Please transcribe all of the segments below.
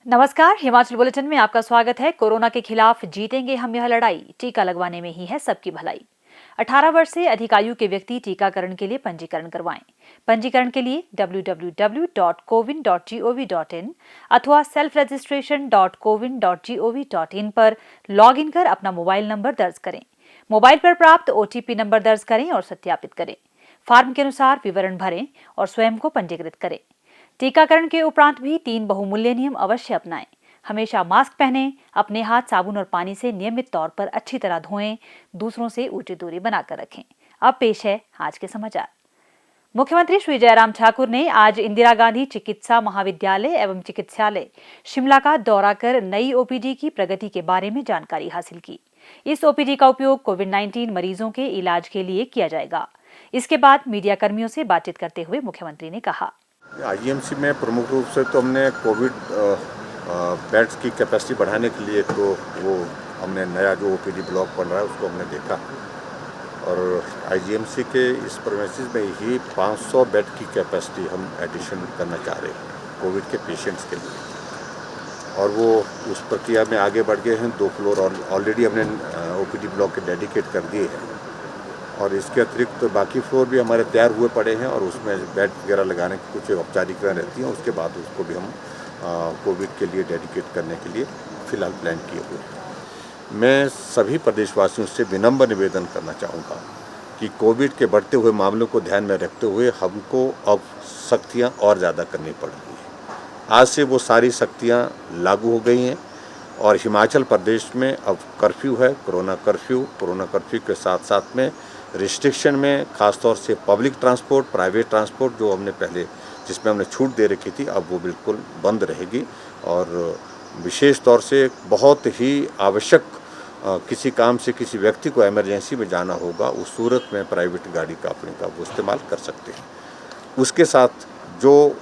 नमस्कार, हिमाचल बुलेटिन में आपका स्वागत है। कोरोना के खिलाफ जीतेंगे हम यह लड़ाई, टीका लगवाने में ही है सबकी भलाई। 18 वर्ष से अधिक आयु के व्यक्ति टीकाकरण के लिए पंजीकरण करवाएं। पंजीकरण के लिए www.cowin.gov.in अथवा selfregistration.cowin.gov.in पर लॉगिन कर अपना मोबाइल नंबर दर्ज करें। मोबाइल पर प्राप्त OTP नंबर दर्ज करें और सत्यापित करें। फॉर्म के अनुसार विवरण भरें और स्वयं को पंजीकृत करें। टीकाकरण के उपरांत भी 3 बहुमूल्य नियम अवश्य अपनाएं। हमेशा मास्क पहनें, अपने हाथ साबुन और पानी से नियमित तौर पर अच्छी तरह धोएं, दूसरों से उचित दूरी बनाकर रखें। अब पेश है आज के समाचार। मुख्यमंत्री श्री जयराम ठाकुर ने आज इंदिरा गांधी चिकित्सा महाविद्यालय एवं चिकित्सालय शिमला का दौरा कर नई OPD की प्रगति के बारे में जानकारी हासिल की। इस OPD का उपयोग कोविड-19 मरीजों के इलाज के लिए किया जाएगा। इसके बाद मीडिया कर्मियों से बातचीत करते हुए मुख्यमंत्री ने कहा, IGMC में प्रमुख रूप से तो हमने कोविड बेड्स की कैपेसिटी बढ़ाने के लिए तो वो हमने नया जो OPD ब्लॉक बन रहा है उसको हमने देखा और IGMC के इस प्रेमिसेस में ही 500 बेड की कैपेसिटी हम एडिशन करना चाह रहे हैं कोविड के पेशेंट्स के लिए और वो उस प्रक्रिया में आगे बढ़ गए हैं। 2 फ्लोर ऑलरेडी हमने OPD ब्लॉक के डेडिकेट कर दिए हैं और इसके अतिरिक्त तो बाकी फ्लोर भी हमारे तैयार हुए पड़े हैं और उसमें बेड वगैरह लगाने की कुछ औपचारिकता रहती हैं। उसके बाद उसको भी हम कोविड के लिए डेडिकेट करने के लिए फ़िलहाल प्लान किए हुए हैं। मैं सभी प्रदेशवासियों से विनम्र निवेदन करना चाहूँगा कि कोविड के बढ़ते हुए मामलों को ध्यान में रखते हुए हमको अब सख्तियाँ और ज़्यादा करनी पड़ रही हैं। आज से वो सारी सख्तियाँ लागू हो गई हैं और हिमाचल प्रदेश में अब कर्फ्यू है, कोरोना कर्फ्यू के साथ साथ में रिस्ट्रिक्शन में ख़ासतौर से पब्लिक ट्रांसपोर्ट, प्राइवेट ट्रांसपोर्ट जो हमने पहले जिसमें हमने छूट दे रखी थी अब वो बिल्कुल बंद रहेगी और विशेष तौर से बहुत ही आवश्यक किसी काम से किसी व्यक्ति को इमरजेंसी में जाना होगा उस सूरत में प्राइवेट गाड़ी का अपने का वो इस्तेमाल कर सकते हैं। उसके साथ जो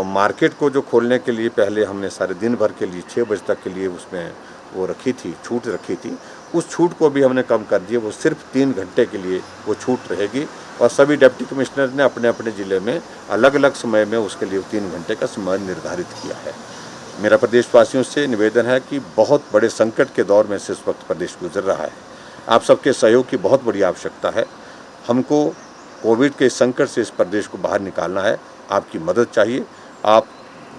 मार्केट को जो खोलने के लिए पहले हमने सारे दिन भर के लिए 6 बजे तक के लिए उसमें वो रखी थी, छूट रखी थी, उस छूट को भी हमने कम कर दिया। वो सिर्फ 3 घंटे के लिए वो छूट रहेगी और सभी डिप्टी कमिश्नर ने अपने अपने ज़िले में अलग अलग समय में उसके लिए 3 घंटे का समय निर्धारित किया है। मेरा प्रदेशवासियों से निवेदन है कि बहुत बड़े संकट के दौर में से इस वक्त प्रदेश गुजर रहा है। आप सबके सहयोग की बहुत बड़ी आवश्यकता है। हमको कोविड के संकट से इस प्रदेश को बाहर निकालना है। आपकी मदद चाहिए। आप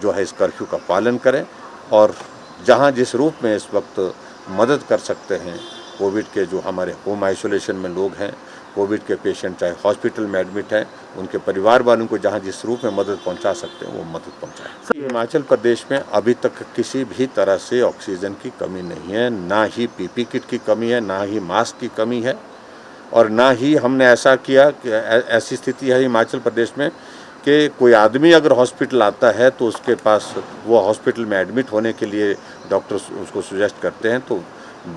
जो है इस कर्फ्यू का पालन करें और जहां जिस रूप में इस वक्त मदद कर सकते हैं कोविड के जो हमारे होम आइसोलेशन में लोग हैं, कोविड के पेशेंट चाहे हॉस्पिटल में एडमिट हैं, उनके परिवार वालों को जहां जिस रूप में मदद पहुंचा सकते हैं वो मदद पहुंचाएं। हिमाचल प्रदेश में अभी तक किसी भी तरह से ऑक्सीजन की कमी नहीं है, ना ही PP किट की कमी है, ना ही मास्क की कमी है और ना ही हमने ऐसा किया कि ऐसी स्थिति है हिमाचल प्रदेश में कि कोई आदमी अगर हॉस्पिटल आता है तो उसके पास वो हॉस्पिटल में एडमिट होने के लिए डॉक्टर उसको सजेस्ट करते हैं तो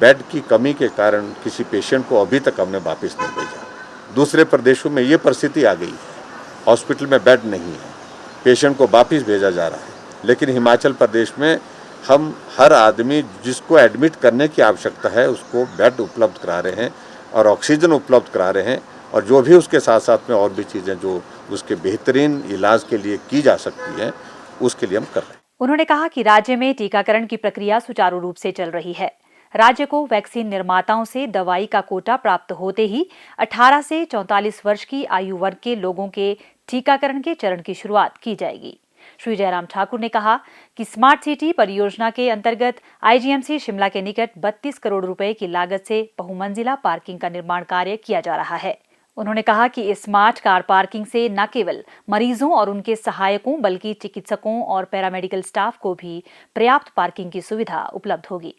बेड की कमी के कारण किसी पेशेंट को अभी तक हमने वापस नहीं भेजा। दूसरे प्रदेशों में ये परिस्थिति आ गई है, हॉस्पिटल में बेड नहीं है, पेशेंट को वापस भेजा जा रहा है, लेकिन हिमाचल प्रदेश में हम हर आदमी जिसको एडमिट करने की आवश्यकता है उसको बेड उपलब्ध करा रहे हैं और ऑक्सीजन उपलब्ध करा रहे हैं और जो भी उसके साथ साथ में और भी चीज़ें जो उसके बेहतरीन इलाज के लिए की जा सकती हैं उसके लिए हम कर रहे हैं। उन्होंने कहा कि राज्य में टीकाकरण की प्रक्रिया सुचारू रूप से चल रही है। राज्य को वैक्सीन निर्माताओं से दवाई का कोटा प्राप्त होते ही 18 से 44 वर्ष की आयु वर्ग के लोगों के टीकाकरण के चरण की शुरुआत की जाएगी। श्री जयराम ठाकुर ने कहा कि स्मार्ट सिटी परियोजना के अंतर्गत IGMC शिमला के निकट 32 करोड़ रुपए की लागत से बहुमंजिला पार्किंग का निर्माण कार्य किया जा रहा है। उन्होंने कहा कि इस स्मार्ट कार पार्किंग से न केवल मरीजों और उनके सहायकों बल्कि चिकित्सकों और पैरामेडिकल स्टाफ को भी पर्याप्त पार्किंग की सुविधा उपलब्ध होगी।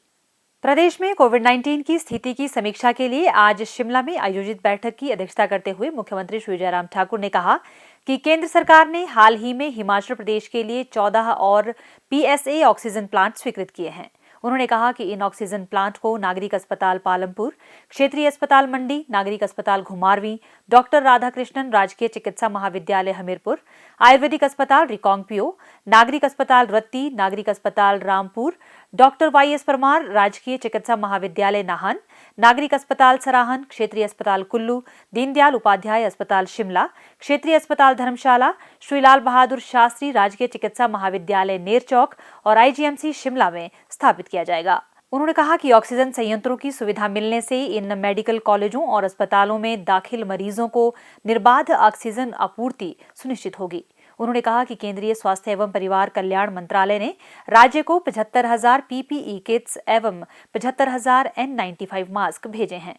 प्रदेश में कोविड-19 की स्थिति की समीक्षा के लिए आज शिमला में आयोजित बैठक की अध्यक्षता करते हुए मुख्यमंत्री श्री जयराम ठाकुर ने कहा कि केंद्र सरकार ने हाल ही में हिमाचल प्रदेश के लिए 14 और PSA ऑक्सीजन प्लांट स्वीकृत किए हैं। उन्होंने कहा कि इन ऑक्सीजन प्लांट को नागरिक अस्पताल पालमपुर, क्षेत्रीय अस्पताल मंडी, नागरिक अस्पताल घुमारवीं, डॉक्टर राधाकृष्णन राजकीय चिकित्सा महाविद्यालय हमीरपुर, आयुर्वेदिक अस्पताल रिकांगपिओ, नागरिक अस्पताल रत्ती, नागरिक अस्पताल रामपुर, डॉक्टर YS परमार राजकीय चिकित्सा महाविद्यालय नाहन, नागरिक अस्पताल सराहन, क्षेत्रीय अस्पताल कुल्लू, दीनदयाल उपाध्याय अस्पताल शिमला, क्षेत्रीय अस्पताल धर्मशाला, श्री लाल बहादुर शास्त्री राजकीय चिकित्सा महाविद्यालय नेरचौक और IGMC शिमला में स्थापित किया जाएगा। उन्होंने कहा कि ऑक्सीजन संयंत्रों की सुविधा मिलने से इन मेडिकल कॉलेजों और अस्पतालों में दाखिल मरीजों को निर्बाध ऑक्सीजन आपूर्ति सुनिश्चित होगी। उन्होंने कहा कि केंद्रीय स्वास्थ्य एवं परिवार कल्याण मंत्रालय ने राज्य को 75,000 PPE किट्स एवं 75,000 N95 मास्क भेजे हैं।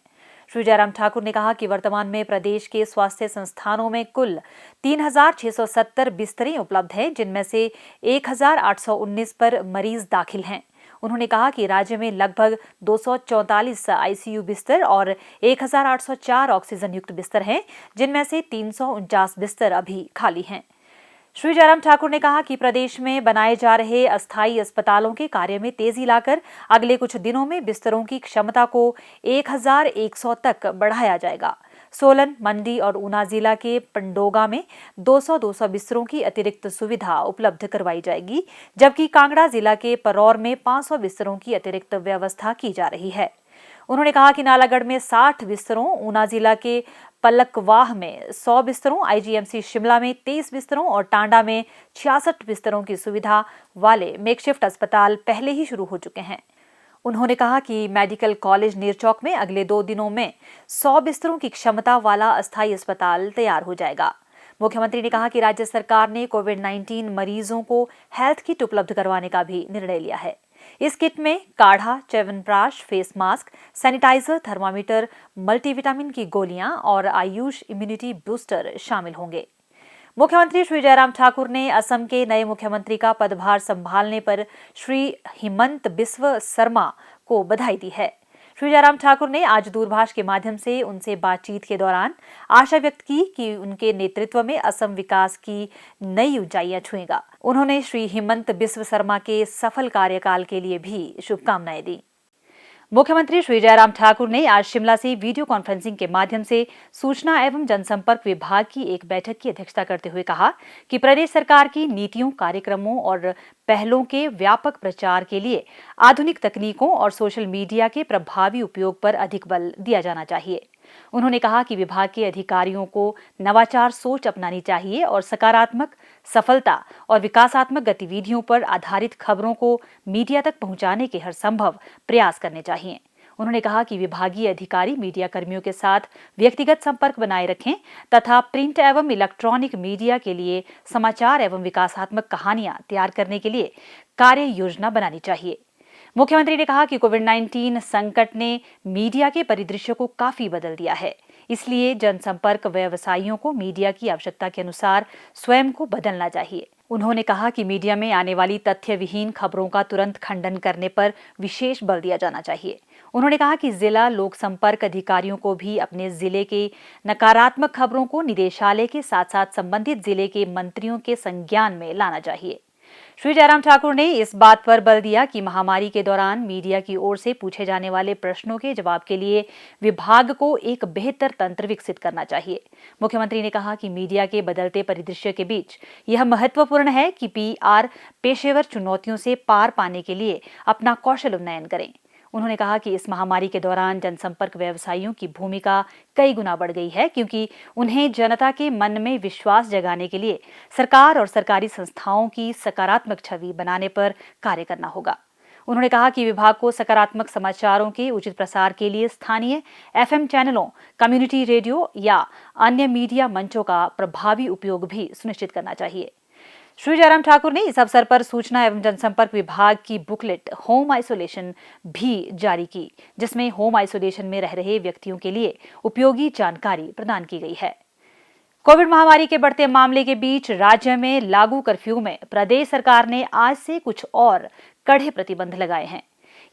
श्री जयराम ठाकुर ने कहा कि वर्तमान में प्रदेश के स्वास्थ्य संस्थानों में कुल 3,670 बिस्तरें उपलब्ध हैं, जिनमें से 1,819 पर मरीज दाखिल हैं। उन्होंने कहा कि राज्य में लगभग 244 ICU बिस्तर और 1,804 ऑक्सीजन युक्त बिस्तर हैं, जिनमें से 349 बिस्तर अभी खाली हैं। श्री जयराम ठाकुर ने कहा कि प्रदेश में बनाए जा रहे अस्थायी अस्पतालों के कार्य में तेजी लाकर अगले कुछ दिनों में बिस्तरों की क्षमता को 1,100 तक बढ़ाया जाएगा। सोलन, मंडी और ऊना जिला के पंडोगा में 200 बिस्तरों की अतिरिक्त सुविधा उपलब्ध करवाई जाएगी, जबकि कांगड़ा जिला के परौर में 500 बिस्तरों की अतिरिक्त व्यवस्था की जा रही है। उन्होंने कहा कि नालागढ़ में 60 बिस्तरों, ऊना जिला के पलकवाह में 100 बिस्तरों, IGMC शिमला में 23 बिस्तरों और टांडा में 66 बिस्तरों की सुविधा वाले मेकशिफ्ट अस्पताल पहले ही शुरू हो चुके हैं। उन्होंने कहा कि मेडिकल कॉलेज नेरचौक में अगले 2 दिनों में 100 बिस्तरों की क्षमता वाला अस्थायी अस्पताल तैयार हो जाएगा। मुख्यमंत्री ने कहा कि राज्य सरकार ने कोविड-19 मरीजों को हेल्थ किट उपलब्ध करवाने का भी निर्णय लिया है। इस किट में काढ़ा, chyawanprash, face mask, sanitiser, thermometer, multivitamin की गोलियां और आयुष इम्यूनिटी बूस्टर शामिल होंगे। मुख्यमंत्री श्री जयराम ठाकुर ने असम के नए मुख्यमंत्री का पदभार संभालने पर श्री हिमंत बिस्व शर्मा को बधाई दी है। श्री जयराम ठाकुर ने आज दूरभाष के माध्यम से उनसे बातचीत के दौरान आशा व्यक्त की कि उनके नेतृत्व में असम विकास की नई ऊंचाइयां छुएगा। उन्होंने श्री हिमंत बिस्व शर्मा के सफल कार्यकाल के लिए भी शुभकामनाएं दी। मुख्यमंत्री श्री जयराम ठाकुर ने आज शिमला से वीडियो कॉन्फ्रेंसिंग के माध्यम से सूचना एवं जनसंपर्क विभाग की एक बैठक की अध्यक्षता करते हुए कहा कि प्रदेश सरकार की नीतियों, कार्यक्रमों और पहलों के व्यापक प्रचार के लिए आधुनिक तकनीकों और सोशल मीडिया के प्रभावी उपयोग पर अधिक बल दिया जाना चाहिए। उन्होंने कहा कि विभाग के अधिकारियों को नवाचार सोच अपनानी चाहिए और सकारात्मक, सफलता और विकासात्मक गतिविधियों पर आधारित खबरों को मीडिया तक पहुंचाने के हर संभव प्रयास करने चाहिए। उन्होंने कहा कि विभागीय अधिकारी मीडिया कर्मियों के साथ व्यक्तिगत संपर्क बनाए रखें तथा प्रिंट एवं इलेक्ट्रॉनिक मीडिया के लिए समाचार एवं विकासात्मक कहानियां तैयार करने के लिए कार्य योजना बनानी चाहिए। मुख्यमंत्री ने कहा कि कोविड-19 संकट ने मीडिया के परिदृश्य को काफी बदल दिया है, इसलिए जनसंपर्क व्यवसायियों को मीडिया की आवश्यकता के अनुसार स्वयं को बदलना चाहिए। उन्होंने कहा कि मीडिया में आने वाली तथ्य विहीन खबरों का तुरंत खंडन करने पर विशेष बल दिया जाना चाहिए। उन्होंने कहा कि जिला लोक संपर्क अधिकारियों को भी अपने जिले के नकारात्मक खबरों को निदेशालय के साथ साथ संबंधित जिले के मंत्रियों के संज्ञान में लाना चाहिए। श्री जयराम ठाकुर ने इस बात पर बल दिया कि महामारी के दौरान मीडिया की ओर से पूछे जाने वाले प्रश्नों के जवाब के लिए विभाग को एक बेहतर तंत्र विकसित करना चाहिए। मुख्यमंत्री ने कहा कि मीडिया के बदलते परिदृश्य के बीच यह महत्वपूर्ण है कि PR पेशेवर चुनौतियों से पार पाने के लिए अपना कौशल उन्नयन करें। उन्होंने कहा कि इस महामारी के दौरान जनसंपर्क व्यवसायियों की भूमिका कई गुना बढ़ गई है, क्योंकि उन्हें जनता के मन में विश्वास जगाने के लिए सरकार और सरकारी संस्थाओं की सकारात्मक छवि बनाने पर कार्य करना होगा। उन्होंने कहा कि विभाग को सकारात्मक समाचारों के उचित प्रसार के लिए स्थानीय FM चैनलों, कम्युनिटी रेडियो या अन्य मीडिया मंचों का प्रभावी उपयोग भी सुनिश्चित करना चाहिए। श्री जयराम ठाकुर ने इस अवसर पर सूचना एवं जनसंपर्क विभाग की बुकलेट होम आइसोलेशन भी जारी की, जिसमें होम आइसोलेशन में रह रहे व्यक्तियों के लिए उपयोगी जानकारी प्रदान की गई है। कोविड महामारी के बढ़ते मामले के बीच राज्य में लागू कर्फ्यू में प्रदेश सरकार ने आज से कुछ और कड़े प्रतिबंध लगाए हैं।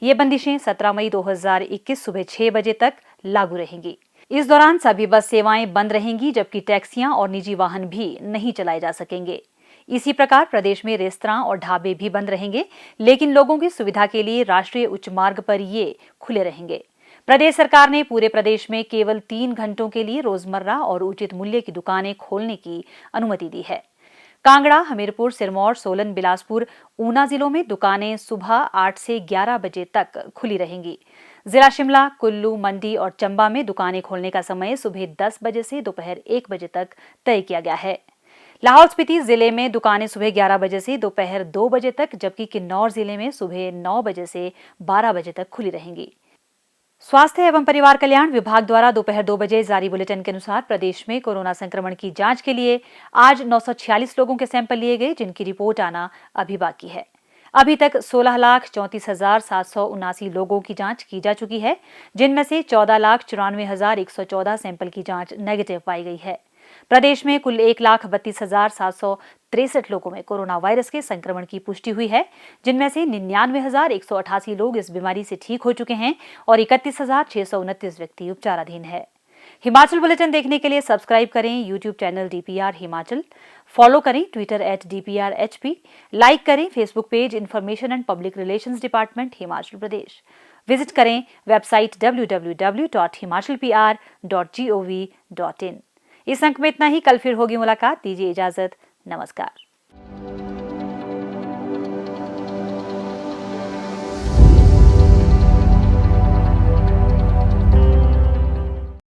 ये बंदिशें 17 मई 2021 सुबह 6 बजे तक लागू रहेंगी। इस दौरान सभी बस सेवाएं बंद रहेंगी, जबकि टैक्सियां और निजी वाहन भी नहीं चलाए जा सकेंगे। इसी प्रकार प्रदेश में रेस्तरां और ढाबे भी बंद रहेंगे, लेकिन लोगों की सुविधा के लिए राष्ट्रीय उच्च मार्ग पर ये खुले रहेंगे। प्रदेश सरकार ने पूरे प्रदेश में केवल 3 घंटों के लिए रोजमर्रा और उचित मूल्य की दुकानें खोलने की अनुमति दी है। कांगड़ा, हमीरपुर, सिरमौर, सोलन, बिलासपुर, ऊना जिलों में दुकानें सुबह 8 से 11 बजे तक खुली रहेंगी। जिला शिमला, कुल्लू, मंडी और चंबा में दुकानें खोलने का समय सुबह 10 बजे से दोपहर 1 बजे तक तय किया गया है। लाहौल स्पीति जिले में दुकानें सुबह 11 बजे से दोपहर 2 बजे तक, जबकि किन्नौर जिले में सुबह 9 बजे से 12 बजे तक खुली रहेंगी। स्वास्थ्य एवं परिवार कल्याण विभाग द्वारा दोपहर 2 बजे जारी बुलेटिन के अनुसार प्रदेश में कोरोना संक्रमण की जांच के लिए आज 946 लोगों के सैंपल लिए गए, जिनकी रिपोर्ट आना अभी बाकी है। अभी तक 16,34,779 लोगों की जांच की जा चुकी है, जिनमें से 14,94,114 सैंपल की जांच नेगेटिव पाई गई है। प्रदेश में कुल 1,32,763 लोगों में कोरोना वायरस के संक्रमण की पुष्टि हुई है, जिनमें से 99,188 लोग इस बीमारी से ठीक हो चुके हैं और 31,629 व्यक्ति उपचाराधीन है। हिमाचल बुलेटिन देखने के लिए सब्सक्राइब करें YouTube channel DPR Himachal, follow करें ट्विटर @DPRHP, लाइक करें Facebook page information and public relations department Himachal Pradesh, visit करें वेबसाइट www.himachalpr.gov.in। इस अंक में इतना ही। कल फिर होगी मुलाकात। दीजिए इजाजत। नमस्कार।